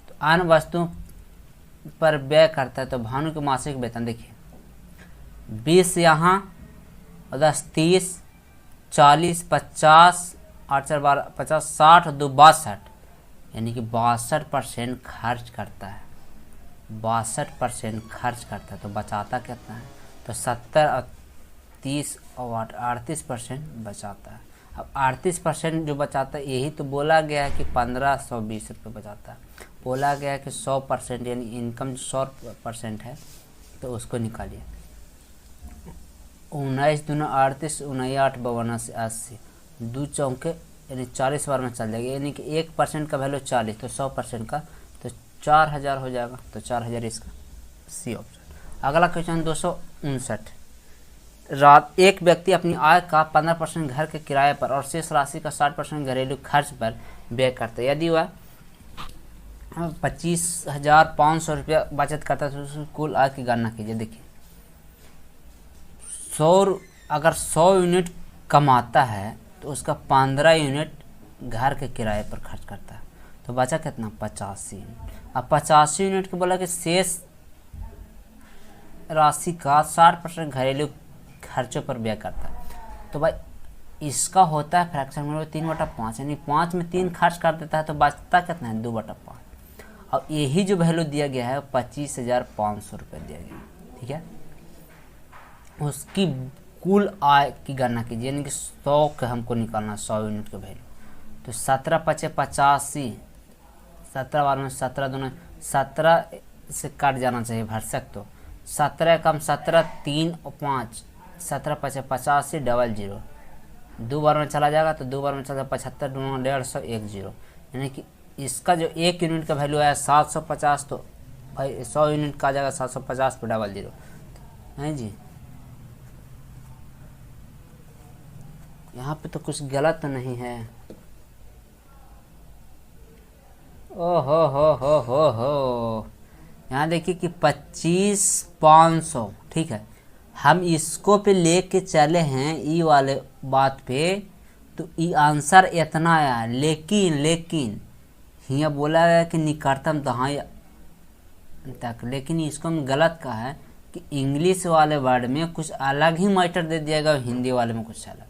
तो अन्य वस्तुओं पर व्यय करता है। तो भानु के मासिक वेतन देखिए 20 यहाँ और 10 30 40 50 8 4 12 50 60 2 62, यानी कि 62% खर्च करता है, 62% खर्च करता है। तो बचाता कितना है? तो 70 और 30 और 38% बचाता है। अब 38% जो बचाता है, यही तो बोला गया है कि 1520 रुपये बचाता है। बोला गया है कि 100% यानी इनकम 100% है, तो उसको निकालिए। 19 दूना 38, 19 8 52 से 80, 2 चौके यानी 40 बार में चल जाएगा, यानी कि 1% का वैल्यू 40, तो 100% का तो 4000 हो जाएगा। तो 4000 इसका सी ऑप्शन। अगला क्वेश्चन 259, रात एक व्यक्ति अपनी आय का 15% घर के किराए पर और शेष राशि का 60% घरेलू खर्च पर व्यय करता है। यदि वह 25,500 रुपया बचत करता है तो उसकी कुल आय की गणना कीजिए। देखिए, अगर 100 यूनिट कमाता है तो उसका 15 यूनिट घर के किराए पर खर्च करता है, तो बचा कितना? 85 यूनिट। अब 85 यूनिट को बोला कि शेष राशि का 60% घरेलू खर्चों पर व्यय करता है। तो भाई इसका होता है फ्रैक्शन में 3/5, यानी 5 में 3 खर्च कर देता है, तो बचता कितना है? 2/5। और यही जो वैल्यू दिया गया है 25,500 रुपये दिया गया, ठीक है। उसकी कुल आय की गणना कीजिए, यानी कि 100 का हमको निकालना, 100 यूनिट का वैल्यू। तो 17 5 85, 17 बार में 17 दूना 17 से कट जाना चाहिए भरसक, तो 17 कम 17 3 और 5, 17 5 85 00, 2 बार में चला जाएगा तो 2 बार में चला जाएगा 75 2 150 10, यानी कि इसका जो 1 यूनिट का वैल्यू है 750, तो भाई 100 यूनिट का आ जाएगा 750 पे 00 है जी। यहाँ पे तो कुछ गलत तो नहीं है। ओ हो, यहाँ देखिए कि 25,500, ठीक है। हम इसको पे लेके चले हैं ई वाले बात पे, तो ई आंसर इतना आया, लेकिन यहाँ बोला गया कि निकटतम दहाई तक, लेकिन इसको हम गलत कहा है कि इंग्लिश वाले वर्ड में कुछ अलग ही मैटर दे दिया गया, हिंदी वाले में कुछ अलग।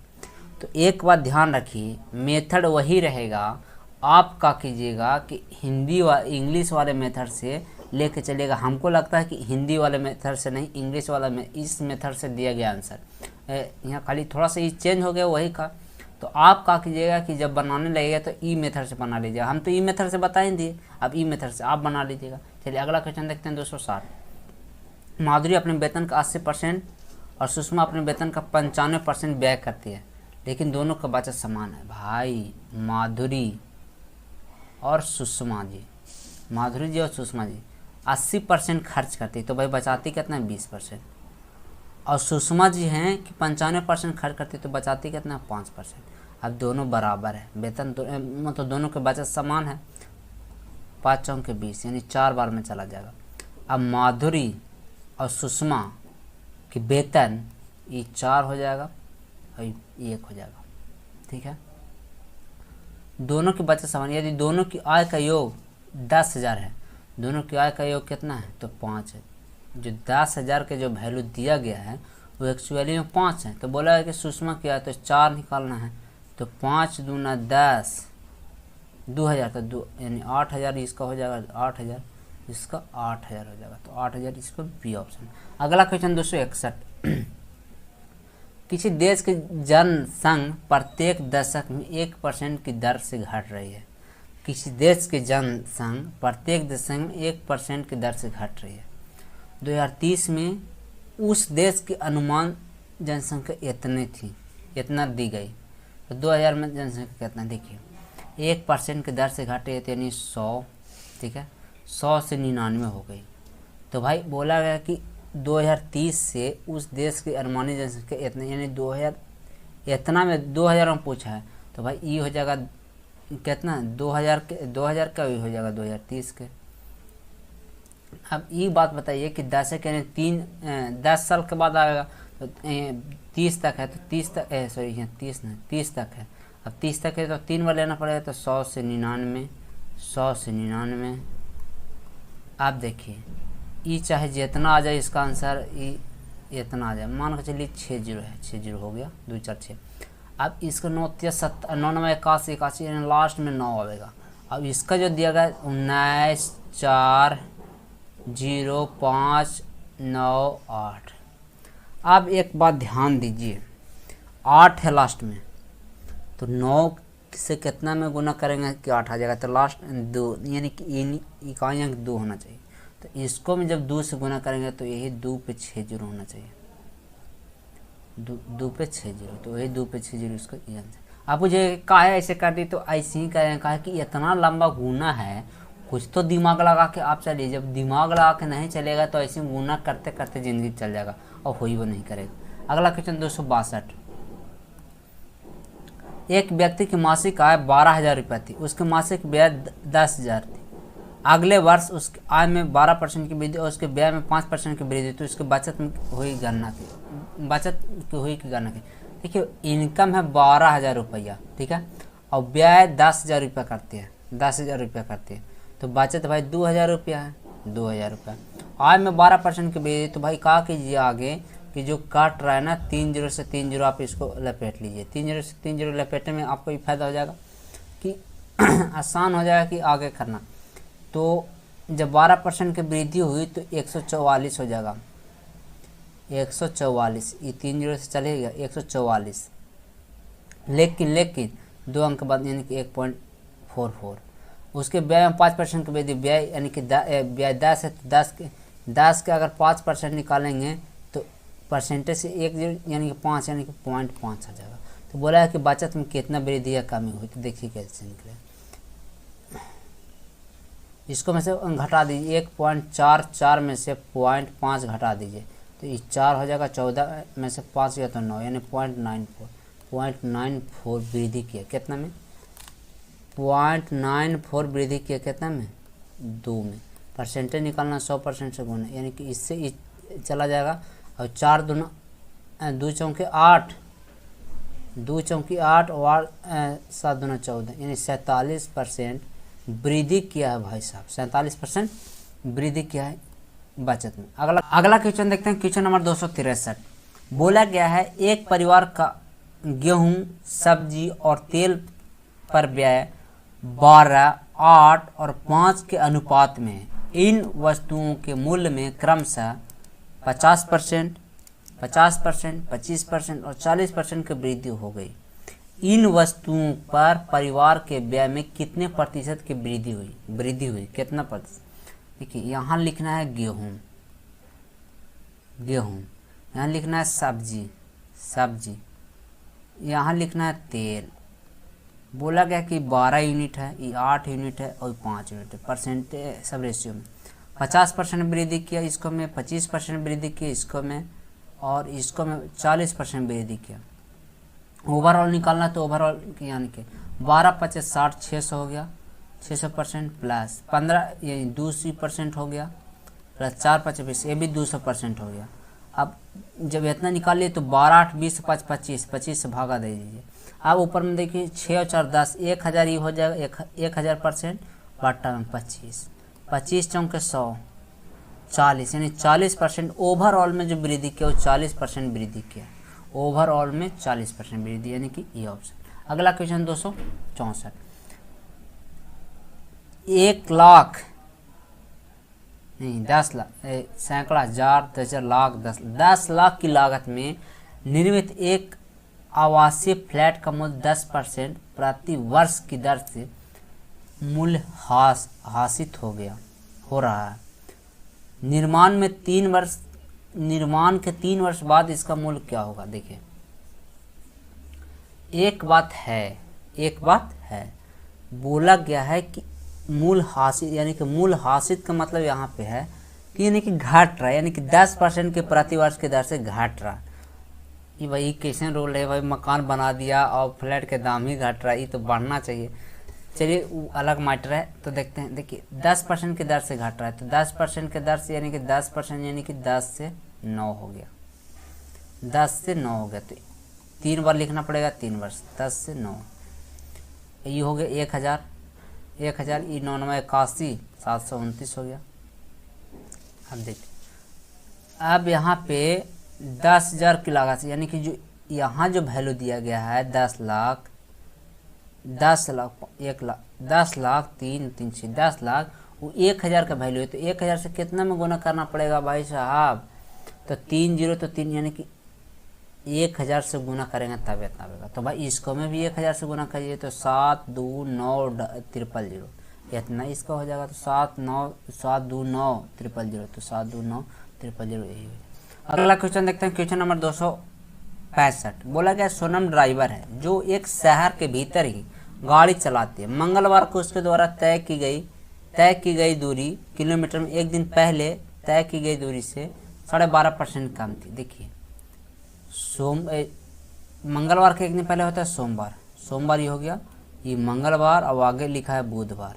तो एक बात ध्यान रखिए, मेथड वही रहेगा, आप क्या कीजिएगा कि इंग्लिश वाले मेथड से लेके चलिएगा। हमको लगता है कि हिंदी वाले मेथड से नहीं, इंग्लिश वाला में इस मेथड से दिया गया आंसर, यहाँ खाली थोड़ा सा ये चेंज हो गया वही का। तो आप क्या कीजिएगा कि जब बनाने लगेगा तो ई मेथड से बना लीजिएगा। हम तो ई मेथड से बता ही दिए, अब ई मेथड से आप बना लीजिएगा। चलिए अगला क्वेश्चन देखते हैं 260। माधुरी अपने वेतन का 80% और सुषमा अपने वेतन का 95% व्यय करती है, लेकिन दोनों का बचत समान है। भाई माधुरी और सुषमा जी, माधुरी जी और सुषमा जी 80% खर्च करती, तो भाई बचाती कितना है? 20%। और सुषमा जी हैं कि 95% खर्च करती, तो बचाती कितना? 5%। अब दोनों बराबर है, वेतन मतलब दोनों के बचत समान है, 5 चौके 20, यानी 4 बार में चला जाएगा। अब माधुरी और सुषमा की वेतन ये 4 हो जाएगा और 1 हो जाएगा, ठीक है। दोनों की बचत समान, यदि दोनों की आय का योग 10,000 है, दोनों की आय का योग कितना है? तो 5 है। जो 10,000 के जो वैल्यू दिया गया है वो एक्चुअली में 5 है, तो बोला है कि सुषमा की आय तो 4 निकालना है, तो 5 दूना 10, 2,000, तो यानी 8,000 इसका हो जाएगा, 8,000 इसका 8,000 हो जाएगा, तो 8,000 इसको बी ऑप्शन। अगला क्वेश्चन 261। किसी देश की जनसंख्या प्रत्येक दशक में 1% की दर से घट रही है। किसी देश की जनसंख्या प्रत्येक दशक में 1% की दर से घट रही है। 2030 में उस देश की अनुमान जनसंख्या इतना दी गई, तो 2000 में जनसंख्या कितना? देखिए 1% की दर से घटे तो यानी 100, ठीक है, 100 से 99 हो गई। तो भाई बोला गया कि 2030 से उस देश की अनुमानित जनसंख्या इतना, यानी 2000 इतना में 2000 में पूछा है, तो भाई ये हो जाएगा कितना? 2000 का भी हो जाएगा 2030 के। अब ये बात बताइए कि 10 यानी 10 साल के बाद आएगा, तो 30 तक है, तो 30 तक सॉरी यहाँ 30 तक है। अब 30 तक है तो 3 बार लेना पड़ेगा, तो 100 से 99, 100 से 99। आप देखिए ये चाहे जितना आ जाए इसका आंसर, ये इतना आ जाए, मान के चलिए 60 है, 60 हो गया, 2 4 6। अब इसको 9 9 9 81 81 यानी लास्ट में 9 आएगा। अब इसका जो दिया गया 19 4 0 5 9 8। अब एक बात ध्यान दीजिए, 8 है लास्ट में, तो 9 से कितना में गुना करेंगे कि 8 आ जाएगा, तो लास्ट 2 यानी कि इन इकाइयाँ 2 होना चाहिए। तो इसको में जब 2 से गुना करेंगे तो यही 2 पे 6 जीरो होना चाहिए, 2 पे 6 जीरो, तो यही 2 पे 6 जीरो इसको ये आंसर। आप मुझे कहा है ऐसे कर दी, तो ऐसे ही करें, कहा कि इतना लंबा गुना है, कुछ तो दिमाग लगा के आप चलिए। जब दिमाग लगा के नहीं चलेगा तो ऐसे गुना करते करते ज़िंदगी चल जाएगा और हुई वो नहीं करेगा। अगला क्वेश्चन 262। एक व्यक्ति की मासिक आय 12,000 रुपये थी, उसके मासिक व्यय 10,000 थी। अगले वर्ष उसकी आय में 12% की वृद्धि और उसके व्यय में 5% की वृद्धि, तो उसकी बचत में हुई गणना की, बचत की हुई की गणना की। देखिए इनकम है 12,000 रुपया, ठीक है, और व्यय 10,000 रुपया करते हैं, 10,000 रुपया करते हैं, तो बचत भाई 2,000 रुपया है, 2,000 रुपया। आय में 12% की वृद्धि, तो भाई कहा कीजिए आगे कि जो काट रहा है ना 3 जीरो से 3 जीरो, आप इसको लपेट लीजिए। 3 जीरो से 3 जीरो लपेटने में आपको ये फायदा हो जाएगा कि आसान हो जाएगा कि आगे करना। तो जब 12% की वृद्धि हुई तो 144 हो जाएगा, 144, ये 3 जीरो से चलेगा 144। लेकिन 2 अंक बाद यानी कि 1.44। उसके व्यय में 5% की वृद्धि, व्यय यानी कि व्यय 10 है, तो 10 के अगर 5% निकालेंगे तो परसेंटेज से 1 जीरो यानी कि 5 यानी कि 0.5 आ जाएगा। तो बोला है कि बचत में कितना वृद्धि या कमी हुई, तो देखिए कैसे निकले। इसको में से घटा दीजिए, 1.44 में से 0.5 घटा दीजिए, तो ये 4 हो जाएगा। 14 में से 5 या तो 9 यानी 0.94 वृद्धि किया, कितना में 0.94 वृद्धि किया, कितना में 2 में। परसेंटेज निकालना 100% से गुना, यानी कि इससे चला जाएगा। और 4 दूना 2 चौके 8, 2 चौकी 8 और 7 दूना 14, यानी 47% वृद्धि किया है भाई साहब, 47% वृद्धि किया है बचत में। अगला क्वेश्चन देखते हैं, क्वेश्चन नंबर 263। बोला गया है एक परिवार का गेहूं, सब्जी और तेल पर व्यय 12, 8 और 5 के अनुपात में इन वस्तुओं के मूल्य में क्रमशः 50%, 50%, 25% और 40% की वृद्धि हो गई। इन वस्तुओं पर परिवार के व्यय में कितने प्रतिशत की वृद्धि हुई, कितना प्रतिशत। देखिए यहाँ लिखना है गेहूं, यहाँ लिखना है सब्जी, यहाँ लिखना है तेल। बोला गया कि 12 यूनिट है, ये 8 यूनिट है और 5 यूनिट है, परसेंटेज सब रेशियो में। 50% वृद्धि किया इसको में, 25% वृद्धि किया इसको में, और इसको में 40% वृद्धि किया। ओवरऑल निकालना तो ओवरऑल यानी कि 12 25 60 600 हो गया, 600% प्लस 15 यानी 200% हो गया, प्लस 4 5 20, ये भी 200% हो गया। अब जब इतना निकालिए तो 12 8 20 5 25, 25 से भागा दे दीजिए। अब ऊपर में देखिए 6 और 4 10, 1000 ही हो जाएगा, 1000% बट्टा में 25, 25 चौके 100, 40 यानी 40% ओवरऑल में जो वृद्धि किया वो 40% वृद्धि किया, ओवरऑल में 40% वृद्धि, यानी कि ये ऑप्शन। अगला क्वेश्चन 264। 1 लाख नहीं 10 लाख, सैकड़ा, हजार, 10 लाख, 10 लाख की लागत में निर्मित एक आवासीय फ्लैट का मूल्य 10% प्रति वर्ष की दर से मूल्य हासिल हो रहा है। निर्माण के 3 वर्ष बाद इसका मूल्य क्या होगा। देखिए एक बात है, बोला गया है कि मूल हासिल, यानी कि मूल हासिल का मतलब यहाँ पे है कि यानी कि घट रहा है, यानी कि 10% के प्रति वर्ष के दर से घट रहा। ये भाई कैसे रोल है भाई, मकान बना दिया और फ्लैट के दाम ही घट रहा है, ये तो बढ़ना चाहिए। चलिए वो अलग मैटर है, तो देखते हैं। देखिए 10% के दर से घट रहा है, तो 10% के दर से यानी कि 10% यानी कि 10 से 9 हो गया, 10 से 9 हो गया, तो 3 बार लिखना पड़ेगा, 3 वर्ष, 10 से 9, ये हो गया 1000, ये 9 9 81, 729 हो गया। अब देखिए, अब यहाँ पे 10,000 की लागत से, यानी कि जो यहाँ जो वैल्यू दिया गया है 10 लाख 10 लाख वो 1000 का वैल्यू है। तो 1000 से कितना में गुना करना पड़ेगा भाई साहब? तो 3 0 तो 3 यानी कि 1000 से गुना करेंगे तब इतना आएगा। तो भाई इसको में भी 1000 से गुना करिए तो 7 2 9 000 इतना इसका हो जाएगा। तो 7 2 9 000 तो 7 2 9 000 यही है। अगला क्वेश्चन देखते हैं, क्वेश्चन नंबर 265। बोला गया सोनम ड्राइवर है जो एक शहर के भीतर ही गाड़ी चलाती है। मंगलवार को उसके द्वारा तय की गई दूरी किलोमीटर में एक दिन पहले तय की गई दूरी से 12.5% कम थी। देखिए मंगलवार के एक दिन पहले होता है सोमवार ये हो गया, ये मंगलवार, अब आगे लिखा है बुधवार।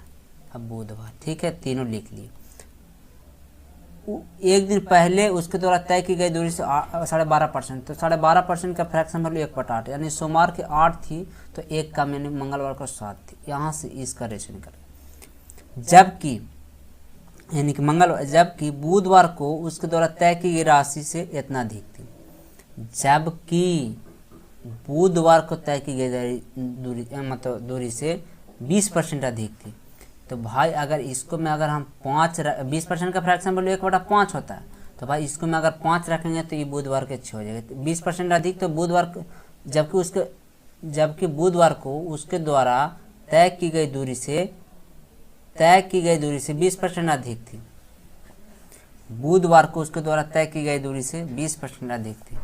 अब बुधवार ठीक है, तीनों लिख लिए। एक दिन पहले उसके द्वारा तय की गई दूरी से 12.5%, तो 12.5% का फ्रैक्शन वैल्यू 1/8, यानी सोमवार के 8 थी तो 1 कम, यानी मंगलवार को 7 थी। यहाँ से इसका रेशो निकल, जबकि बुधवार को उसके द्वारा तय की गई राशि से इतना अधिक थी। जबकि बुधवार को तय की गई दूरी से 20% अधिक थी। तो भाई अगर इसको में अगर हम 20% का फ्रैक्शन वैल्यू 1/5 होता है, तो भाई इसको में अगर 5 रखेंगे तो ये बुधवार के 6 हो जाएगा। 20% अधिक तो बुधवार, जबकि बुधवार को उसके द्वारा तय की गई दूरी से 20% अधिक थी। बुधवार को उसके द्वारा तय की गई दूरी से 20% अधिक थी।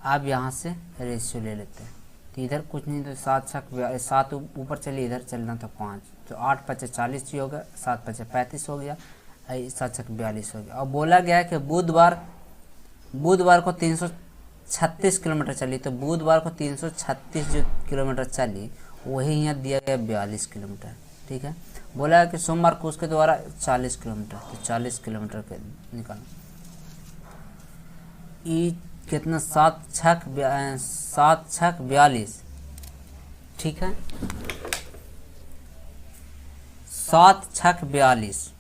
अब यहाँ से रेशियो ले लेते हैं, तो इधर कुछ नहीं, तो 7 ऊपर चलिए, इधर चलना था 5, तो 8 5 40 ही हो गया, 7 5 35 हो गया, 7 42 हो गया। और बोला गया है कि बुधवार को 336 किलोमीटर चली, तो बुधवार को 336 जो किलोमीटर चली वही यहाँ दिया गया 42 किलोमीटर। ठीक है, बोला है कि सोमवार को उसके द्वारा 40 किलोमीटर, तो 40 किलोमीटर के निकालना। कितना 7 6 42, ठीक है, 7 6 42,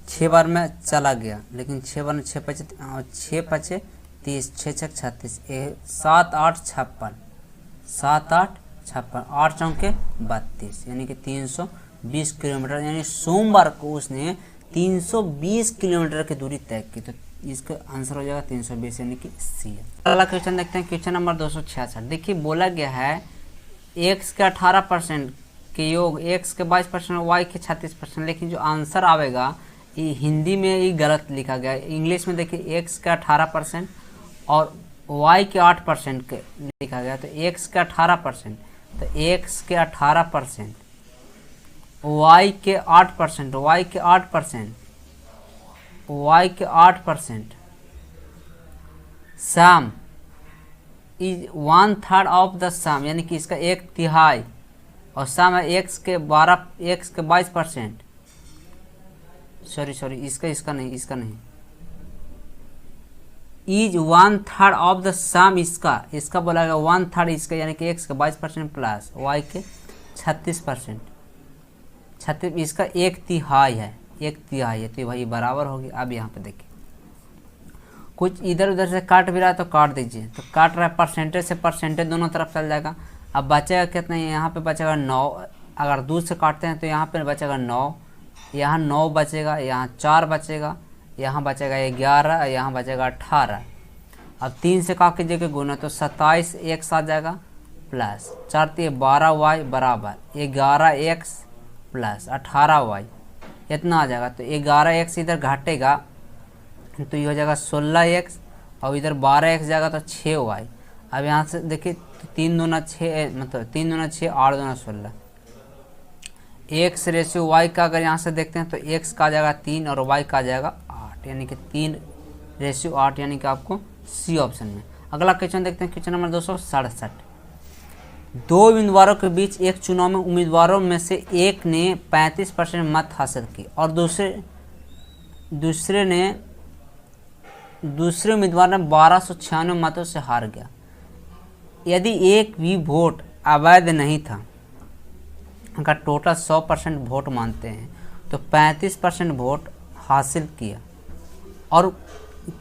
6 बार में चला गया, लेकिन 6 बार में 6 5 30, 6 6 36, 7 8 56, 7 8 56, 8 चौके 32, यानी कि 320 किलोमीटर, यानी सोमवार को उसने 320 किलोमीटर की दूरी तय की। तो इसका आंसर हो जाएगा 320, यानी कि सी है। अगला क्वेश्चन देखते हैं, क्वेश्चन नंबर 266। देखिए बोला गया है x के 18% के योग, x के 22%, y के 36%, लेकिन जो आंसर आवेगा ये हिंदी में ये गलत लिखा गया है। इंग्लिश में देखिए x के 18% और y के 8% के लिखा गया, तो x के 18%, तो x के 18%, y के 8%, y के 8%, y के 8%, सम इज 1/3 ऑफ द सम, यानी कि इसका 1/3, और सम है x के 22%, सॉरी इसका नहीं, इज 1/3 ऑफ द सम, इसका बोला गया 1/3 इसका, यानी कि x के 22% प्लस y के 36%, इसका 1/3 है, 1/3 है, तो भाई बराबर होगी। अब यहाँ पे देखिए कुछ इधर उधर से काट भी रहा है तो काट दीजिए, तो काट रहा है परसेंटेज से परसेंटेज दोनों तरफ चल जाएगा। अब बचेगा कितना, यहाँ पे बचेगा 9, अगर 2 से काटते हैं तो यहाँ पे बचेगा 9, यहाँ 9 बचेगा, यहाँ 4 बचेगा, यहाँ बचेगा 11, यहाँ बचेगा 18। अब 3 से काट कीजिएगा गुना, तो 27 एक साथ जाएगा प्लस 4 12y बराबर 11x प्लस 18y, इतना आ जाएगा। तो 11x इधर घटेगा तो ये हो जाएगा 16x, और इधर 12x जाएगा तो 6y। अब यहाँ से देखिए 3 दूना 6, मतलब 3 दूना 6, 8 दूना 16, x रेशियो y का अगर यहाँ से देखते हैं तो x का आ जाएगा 3 और y का आ जाएगा 8, यानी कि 3:8, यानी कि आपको सी ऑप्शन में। अगला क्वेश्चन देखते हैं, क्वेश्चन नंबर 267। 2 उम्मीदवारों के बीच एक चुनाव में उम्मीदवारों में से एक ने 35% मत हासिल किए और दूसरे उम्मीदवार ने 1296 मतों से हार गया। यदि एक भी वोट अवैध नहीं था, अगर टोटल 100% वोट मानते हैं, तो 35% वोट हासिल किया और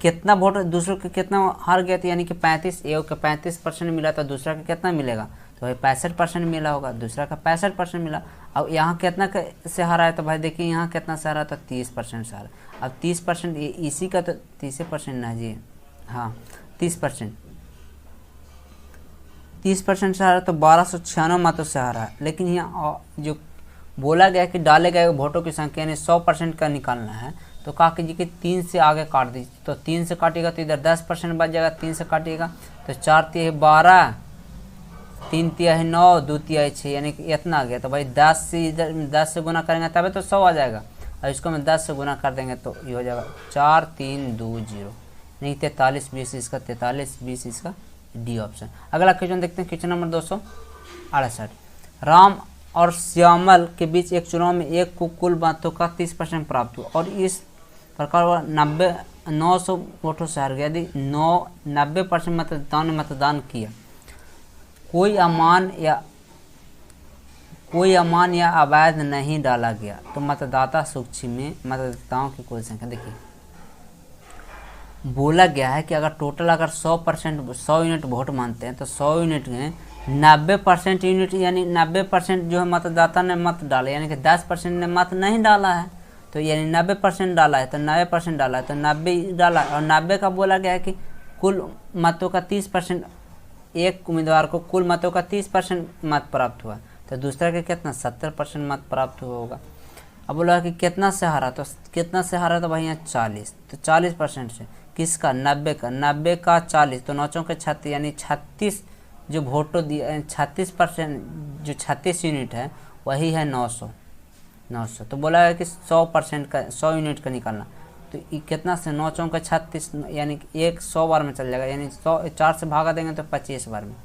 कितना वोट दूसरों के कितना हार गया था, यानी कि 35, एक का 35% मिला तो दूसरा का कितना मिलेगा, तो भाई 65% मिला होगा, दूसरा का 65% मिला। अब यहाँ कितना से हारा है, तो भाई देखिए यहाँ कितना से हारा था, 30% से हारा। अब 30% इसी का तो 30% ना जी, हाँ 30% से हारा, तो 1296 मतों से हारा है। लेकिन यहाँ जो बोला गया कि डाले गए वोटों की संख्या यानी 100% का निकालना है, तो कहा कि जी कि 3 से आगे काट दीजिए, तो 3 से काटिएगा तो इधर 10% बच जाएगा, 3 से काटिएगा तो 4 तिहाई 12, 3 तिहाई 9, 2 तिहाई 6, यानी कि इतना आ गया। तो भाई 10 से इधर 10 से गुना करेंगे तभी तो 100 आ जाएगा, और इसको मैं 10 से गुना कर देंगे तो ये हो जाएगा 4 3 2 0, यानी 43 20 इसका 43 20 इसका डी ऑप्शन। अगला क्वेश्चन देखते हैं, क्वेश्चन नंबर 268। राम और श्यामल के बीच एक चुनाव में एक को कुल मतों का 30% प्राप्त हुआ और इस प्रकार वह 900 वोटों से हार गया। यदि 90% मतदाताओं ने मतदान किया, कोई अमान या अवैध नहीं डाला गया, तो मतदाता सूची में मतदाताओं की कुल संख्या देखिए, बोला गया है कि अगर टोटल अगर 100 यूनिट वोट मानते हैं तो 100 यूनिट में 90% यूनिट यानी 90% जो है मतदाता ने मत डाले, यानी कि 10% ने मत नहीं डाला है, तो यानी 90% डाला है तो 90% डाला है तो 90 डाला है, और 90 का बोला गया है कि कुल मतों का 30%, एक उम्मीदवार को कुल मतों का 30% मत प्राप्त हुआ, तो दूसरा का कितना 70% मत प्राप्त हुआ होगा। अब बोला कि कितना से हारा, तो कितना से हारा, तो भाई यहाँ 40, तो 40% से किसका 90 का 40, तो 9 चौके 36, यानी 36 जो वोटो दिया 36%, जो 36 यूनिट है वही है 900। तो बोला है कि 100% का 100 यूनिट का निकालना, तो ये कितना से 9 चौके 36, यानी कि एक 100 बार में चल जाएगा, यानी 4 से भागा देंगे तो 25 बार में,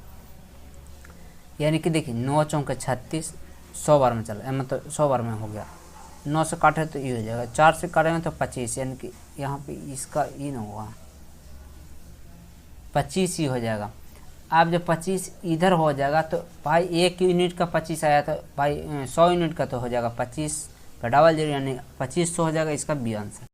यानी कि देखिए 9 चौके 36 100 बार में चल, मतलब 100 बार में हो गया। 9 से काटे तो ये हो जाएगा, 4 से काटेंगे तो 25, यानी कि यहाँ पे इसका ये ना हुआ 25 ही हो जाएगा। अब जब 25 इधर हो जाएगा तो भाई 1 यूनिट का 25 आया, तो भाई 100 यूनिट का तो हो जाएगा 25 का डबल 0, यानी 2500 हो जाएगा इसका बी आंसर।